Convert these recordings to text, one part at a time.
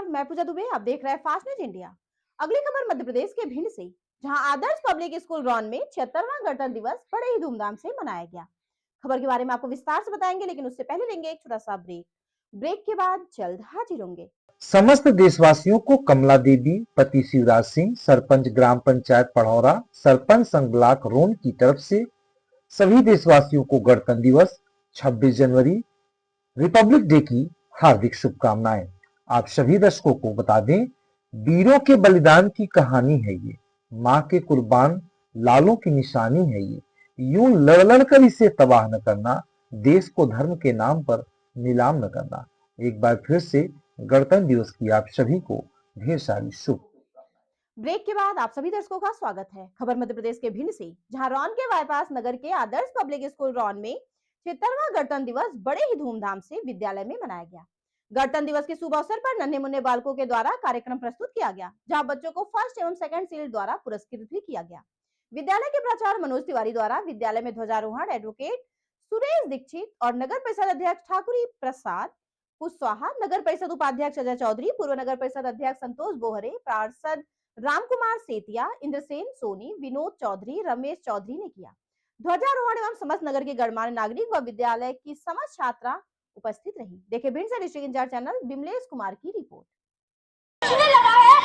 मैं पूजा दुबे। आप देख रहे हैं फास्ट न्यूज इंडिया। अगली खबर मध्य प्रदेश के भिंड से, जहां आदर्श पब्लिक स्कूल रॉन में 76वां गणतंत्र दिवस बड़े ही धूमधाम से मनाया गया। खबर के बारे में आपको विस्तार से बताएंगे, लेकिन उससे पहले लेंगे एक छोटा सा ब्रेक के बाद जल्द हाजिर होंगे। समस्त देशवासियों को कमला देवी, पति शिवराज सिंह, सरपंच ग्राम पंचायत पढ़ौरा, सरपंच संघ ब्लॉक रोन की तरफ से सभी देशवासियों को गणतंत्र दिवस 26 जनवरी रिपब्लिक डे की हार्दिक शुभकामनाएं। आप सभी दर्शकों को बता दें, वीरों के बलिदान की कहानी है ये, माँ के कुर्बान लालों की निशानी है ये। यूं लड़ लड़कर इसे तबाह न करना, देश को धर्म के नाम पर नीलाम न करना। एक बार फिर से गणतंत्र दिवस की आप सभी को ढेर सारी शुभ। ब्रेक के बाद आप सभी दर्शकों का स्वागत है। खबर मध्य प्रदेश के भिंड से, जहां रॉन के बाईपास नगर के आदर्श पब्लिक स्कूल रॉन में 76वां गणतंत्र दिवस बड़े ही धूमधाम से विद्यालय में मनाया गया। गणतंत्र दिवस के शुभ अवसर पर नन्हे मुन्ने बालकों के द्वारा कार्यक्रम प्रस्तुत किया गया, जहां बच्चों को फर्स्ट एवं सेकंड शील्ड द्वारा पुरस्कृत भी किया गया। विद्यालय के प्राचार्य मनोज तिवारी द्वारा विद्यालय में ध्वजारोहण एडवोकेट सुरेश दीक्षित और नगर परिषद अध्यक्ष ठाकुरी प्रसाद कुशवाहा, नगर परिषद उपाध्यक्ष अजय चौधरी, पूर्व नगर परिषद अध्यक्ष संतोष बोहरे, पार्षद रामकुमार सेतिया, इंद्रसेन सोनी, विनोद चौधरी, रमेश चौधरी ने किया। ध्वजारोहण एवं समस्त नगर के गणमान्य नागरिक व विद्यालय की समस्त छात्रा उपस्थित रही। देखिए भिंड से district incharge channel Bimlesh Kumar की रिपोर्ट। लगा है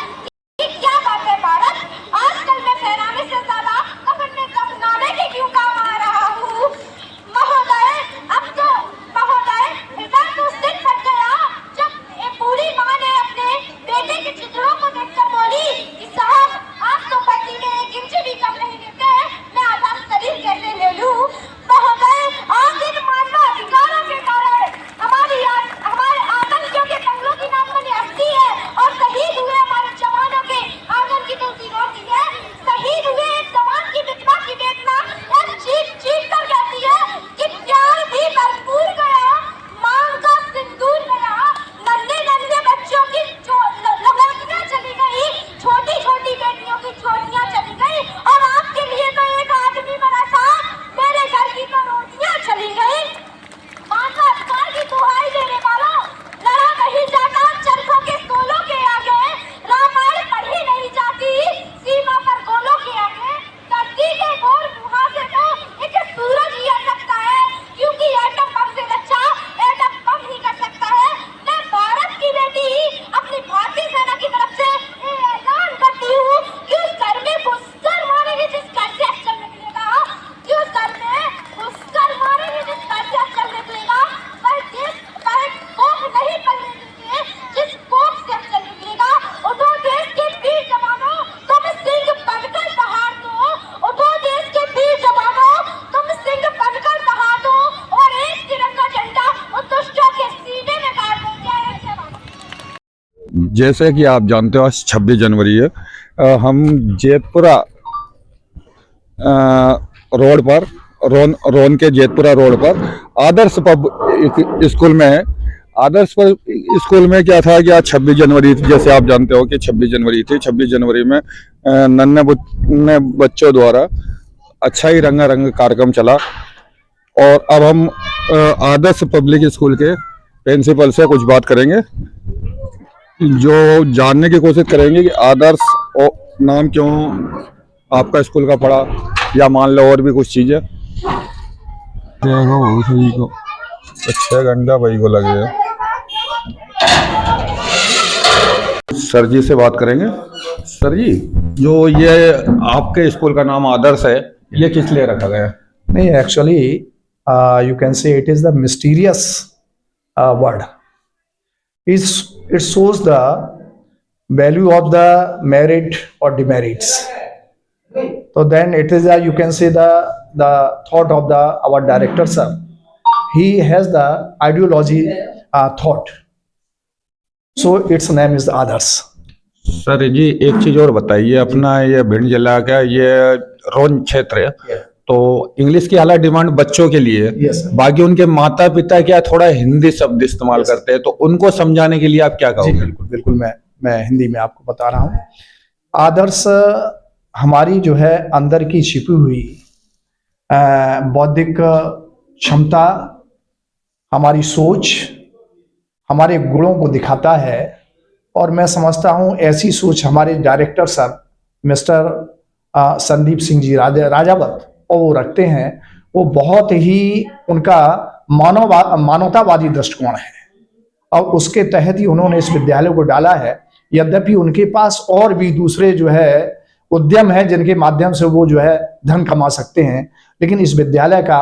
कि क्या बात है भारत, आजकल मैं फहराने से ज्यादा कफन में कफनाने के क्यों काम आ रहा हूँ। महोदय, अब तो महोदय हृदय तो उस दिन फट गया जब एक बूढ़ी माँ ने अपने बेटे के चित्रों को देखकर बोली कि साहब आप तो पति में 1 इंच भी कम नहीं देते, मैं आधा शरीर कैसे ले लूं। महोदय, आखिर मानवाधिकारों के कारण हमारे आतंकियों के दंगलों की नामकनी हस्ती है और शहीद हुए हमारे जवानों के आंगन की तुलसी रोती है। शहीद हुए एक जवान की विधवा की बेटना चीख चीख कर कहती है कि प्यार भी भरपूर गया, मांग का सिंदूर गया, नन्हे नन्हे बच्चों की लड़कियां चली गई, छोटी छोटी बेटियों की छोटियां चली गई और आपके लिए तो एक आदमी बना था, मेरे घर की तो रोटियां चली गई। मानव अधिकार की दुहाई देने वालों, लड़ा नहीं जाता चरखों के सोलों के आगे, रामायण पढ़ी नहीं जाती सीमा पर गोलों के आगे। धरती के घोर मुहासे को एक सूरज ही आ सकता है, क्योंकि एटम बम से अच्छा एटम बम ही कर सकता है। मैं भारत की बेटी अपनी भारतीय सेना की तरफ से ऐलान करती हूँ कि उस घर में घुसकर मारेगी जिस घर से अक्षर निकलेगा, कि उस घर में घुसकर मारेगी जिस घर से अक्षर निकलेगा, वह देश वह कोख नहीं पलने देंगे जिस कोख से अक्षर निकलेगा। उठो देश के वीर जवानों, तुम सिंह बनकर दहाड़ दो, उठो देश के वीर जवानों, तुम सिंह बनकर दहाड़ दो और एक तिरंगा झंडा उन दुष्टों के सीने में गाड़ दो। जैसे कि आप जानते हो आज 26 जनवरी है। हम जेतपुरा रोड पर रोन के जेतपुरा रोड पर आदर्श पब स्कूल में है। आदर्श पब स्कूल में क्या था कि आज 26 जनवरी थी, जैसे आप जानते हो कि 26 जनवरी थी। 26 जनवरी में नन्हे बच्चों द्वारा अच्छा ही रंगारंग कार्यक्रम चला और अब हम आदर्श पब्लिक स्कूल के प्रिंसिपल से कुछ बात करेंगे, जो जानने की कोशिश करेंगे कि आदर्श नाम क्यों आपका स्कूल का पड़ा, या मान लो और भी कुछ चीजें। 6 घंटा वही को लगे। सर जी से बात करेंगे। सर जी, जो ये आपके स्कूल का नाम आदर्श है, ये किस लिए रखा गया है? नहीं, actually you can say it is the mysterious word. It shows the value of the merit or demerits. So then it is you can say the thought of our director sir. He has the ideology thought. So its name is Adarsh. Sir ji, एक चीज और बताइए, अपना ये भिंड जिला का ये रोन क्षेत्र है, तो इंग्लिश की हालांकि डिमांड बच्चों के लिए है, बाकी उनके माता पिता क्या थोड़ा हिंदी शब्द इस्तेमाल करते हैं, तो उनको समझाने के लिए आप क्या कहोगे? बिल्कुल बिल्कुल, मैं हिंदी में आपको बता रहा हूँ। आदर्श हमारी जो है अंदर की छिपी हुई बौद्धिक क्षमता, हमारी सोच, हमारे गुणों को दिखाता है और मैं समझता हूं ऐसी सोच हमारे director sir mister Sandeep Singh ji Rajawat और वो रखते हैं। वो बहुत ही उनका मानवतावादी दृष्टिकोण है और उसके तहत ही उन्होंने इस विद्यालय को डाला है। यद्यपि उनके पास और भी दूसरे जो है उद्यम है जिनके माध्यम से वो जो है धन कमा सकते हैं, लेकिन इस विद्यालय का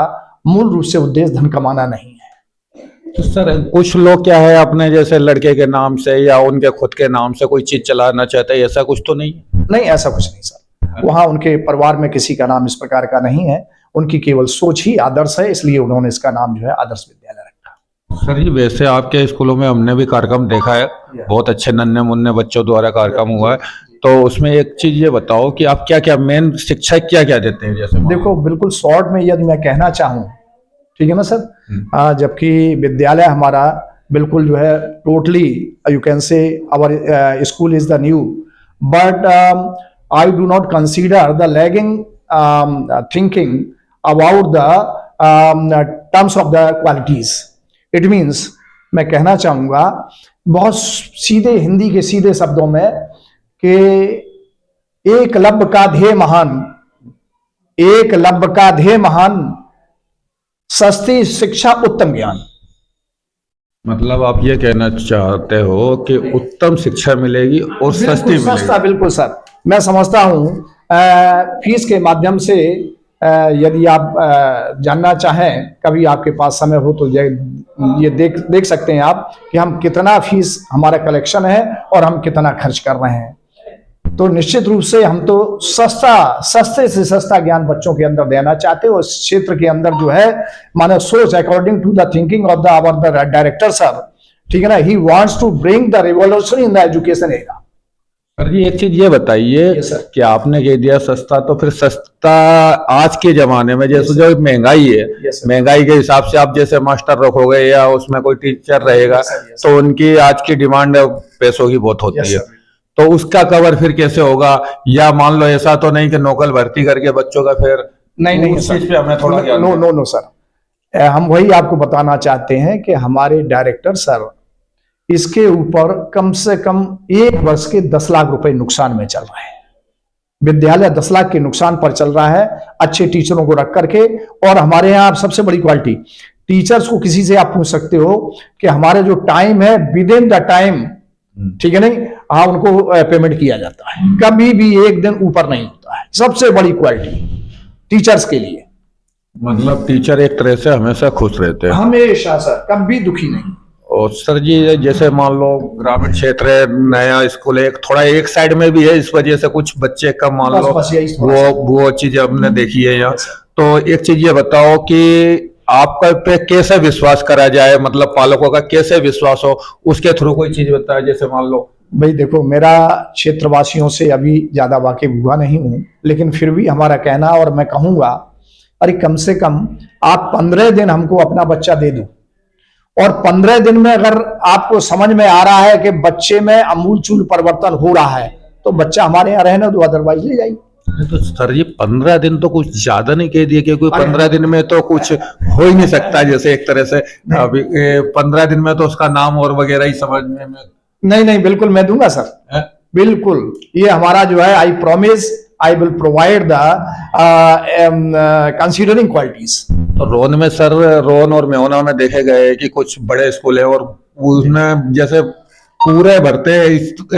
मूल रूप से उद्देश्य धन कमाना नहीं है। तो सर कुछ लोग क्या है अपने जैसे लड़के के नाम से या उनके खुद के नाम से कोई चीज चलाना चाहते हैं, ऐसा कुछ तो नहीं? नहीं, ऐसा कुछ नहीं सर। वहाँ उनके परिवार में किसी का नाम इस प्रकार का नहीं है। उनकी केवल सोच ही आदर्श है, इसलिए उन्होंने इसका नाम जो है आदर्श विद्यालय रखा। सर जी वैसे आपके स्कूलों में हमने भी कार्यक्रम देखा है, बहुत अच्छे नन्हे मुन्ने बच्चों द्वारा कार्यक्रम हुआ है, तो उसमें एक चीज ये बताओ कि आप क्या क्या मेन शिक्षा क्या क्या देते हैं? जैसे देखो, बिल्कुल शॉर्ट में यदि मैं कहना चाहूँ, ठीक है ना सर, जबकि विद्यालय हमारा बिल्कुल जो है totally you can say our school is the new, but I do not consider the lagging thinking about the terms of the qualities. It means मैं कहना चाहूंगा बहुत सीधे हिंदी के सीधे शब्दों में कि एकलव्य का ध्येय महान, सस्ती शिक्षा उत्तम ज्ञान। मतलब आप ये कहना चाहते हो कि उत्तम शिक्षा मिलेगी और सस्ती सस्ता, मिलेगी? बिल्कुल सर। मैं समझता हूँ फीस के माध्यम से यदि आप जानना चाहें, कभी आपके पास समय हो तो ये देख सकते हैं आप कि हम कितना फीस हमारा कलेक्शन है और हम कितना खर्च कर रहे हैं। तो निश्चित रूप से हम तो सस्ते से सस्ता ज्ञान बच्चों के अंदर देना चाहते हैं। उस क्षेत्र के अंदर जो है मानो सोच according to the thinking of the our director sir, ठीक है ना, he wants to bring the revolution in the education era. Sir ji एक चीज ये बताइए कि आपने कह दिया सस्ता, तो फिर सस्ता आज के जमाने में जैसे जो महंगाई है, महंगाई के हिसाब से आप जैसे मास्टर रखोगे या उसमें कोई टीचर रहेगा तो उनकी आज की डिमांड पैसों की बहुत होती है, तो उसका कवर फिर कैसे होगा? या मान लो ऐसा तो नहीं कि नौकल भर्ती करके बच्चों का फिर नहीं उस चीज पे हमें थोड़ा नो सर, हम वही आपको बताना चाहते हैं कि हमारे डायरेक्टर सर इसके ऊपर कम से कम एक वर्ष के 10 लाख रुपए नुकसान में चल रहे हैं। विद्यालय 10 लाख के नुकसान पर चल रहा है अच्छे टीचरों को रख करके। और हमारे यहाँ सबसे बड़ी क्वालिटी, टीचर्स को किसी से आप पूछ सकते हो कि हमारे जो टाइम है विद इन द टाइम, ठीक है नहीं, हाँ, उनको पेमेंट किया जाता है, कभी भी एक दिन ऊपर नहीं होता है। सबसे बड़ी क्वालिटी टीचर्स के लिए। मतलब टीचर एक तरह से हमेशा खुश रहते हैं? हमेशा सर, कभी दुखी नहीं। और सर जी जैसे मान लो ग्रामीण क्षेत्र है, नया स्कूल है, थोड़ा एक साइड में भी है, इस वजह से कुछ बच्चे कम मान लो वो चीज हमने देखी है यहाँ। तो एक चीज ये बताओ कि आपका पे कैसे विश्वास करा जाए, मतलब पालकों का कैसे विश्वास हो, उसके थ्रू कोई चीज बताए। जैसे मान लो भाई देखो, मेरा क्षेत्रवासियों से अभी ज्यादा वाकिफ हुआ नहीं हूं, लेकिन फिर भी हमारा कहना, और मैं कहूंगा अरे कम से कम आप 15 दिन हमको अपना बच्चा दे दो, और 15 दिन में अगर आपको समझ में आ रहा है कि बच्चे में अमूलचूल परिवर्तन हो रहा है तो बच्चा हमारे यहाँ रहने दो, अदरवाइज ले जाइए। तो सर जी 15 दिन तो कुछ ज्यादा नहीं कह दिए, क्योंकि 15 दिन में तो कुछ हो ही नहीं सकता। जैसे एक तरह से अभी 15 दिन में तो उसका नाम और वगैरह ही समझने में नहीं, बिल्कुल मैं दूंगा सर, बिल्कुल। ये हमारा जो है, I promise I will provide the considering qualities. तो रोन में सर, रोन और मेहना में देखे गए कि कुछ बड़े स्कूल है और उसमें जैसे पूरे भरते हैं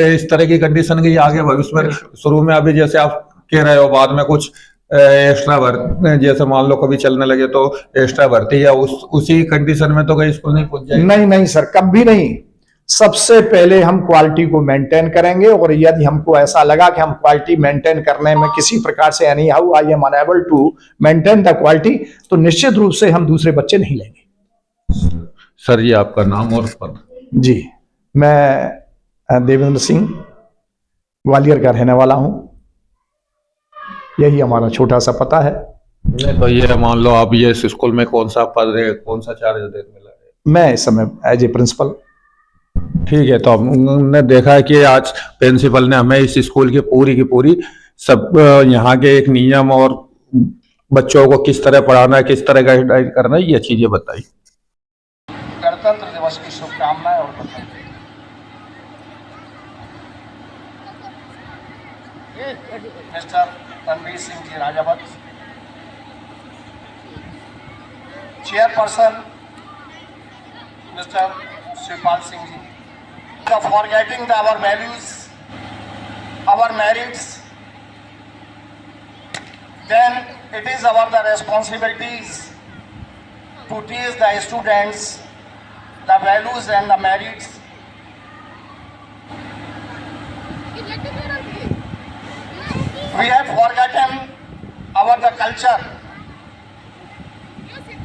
इस तरह की कंडीशन की आगे भविष्य में, शुरू में अभी जैसे आप कह रहे हो, बाद में कुछ एक्स्ट्रा भर्ती, जैसे मान लो कभी चलने लगे तो एक्स्ट्रा भर्ती, या उसी कंडीशन में तो कहीं स्कूल नहीं पहुंच जाएगा? नहीं सर, कभी नहीं। सबसे पहले हम क्वालिटी को मेंटेन करेंगे, और यदि हमको ऐसा लगा कि हम क्वालिटी मेंटेन करने में किसी प्रकार से anyhow I am unable to maintain the quality, तो निश्चित रूप से हम दूसरे बच्चे नहीं लेंगे। सर जी आपका नाम और पद? जी, मैं देवेंद्र सिंह ग्वालियर का रहने वाला हूं। यही हमारा छोटा सा पता है। तो ये मान लो आप ये इस स्कूल में कौन सा पद है, कौन सा चार्ज मिला है? मैं इस समय एज ए प्रिंसिपल। ठीक है, तो हमने देखा है कि आज प्रिंसिपल ने हमें इस स्कूल की पूरी सब यहाँ के एक नियम और बच्चों को किस तरह पढ़ाना है, किस तरह गाइड करना है, ये चीजें बताई। गणतंत्र दिवस की शुभकामनाएं और बधाई। Mr. Tanveer Singh Ji Rajawat, Chairperson Mr. Shivpal Singh Ji. The forgetting our values, our merits, then it is our the responsibilities to teach the students the values and the merits. We have forgotten our the culture.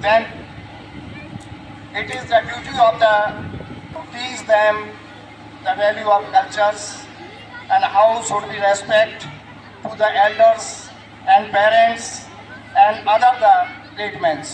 Then it is the duty of the to teach them the value of cultures and how should we respect to the elders and parents and other the great men.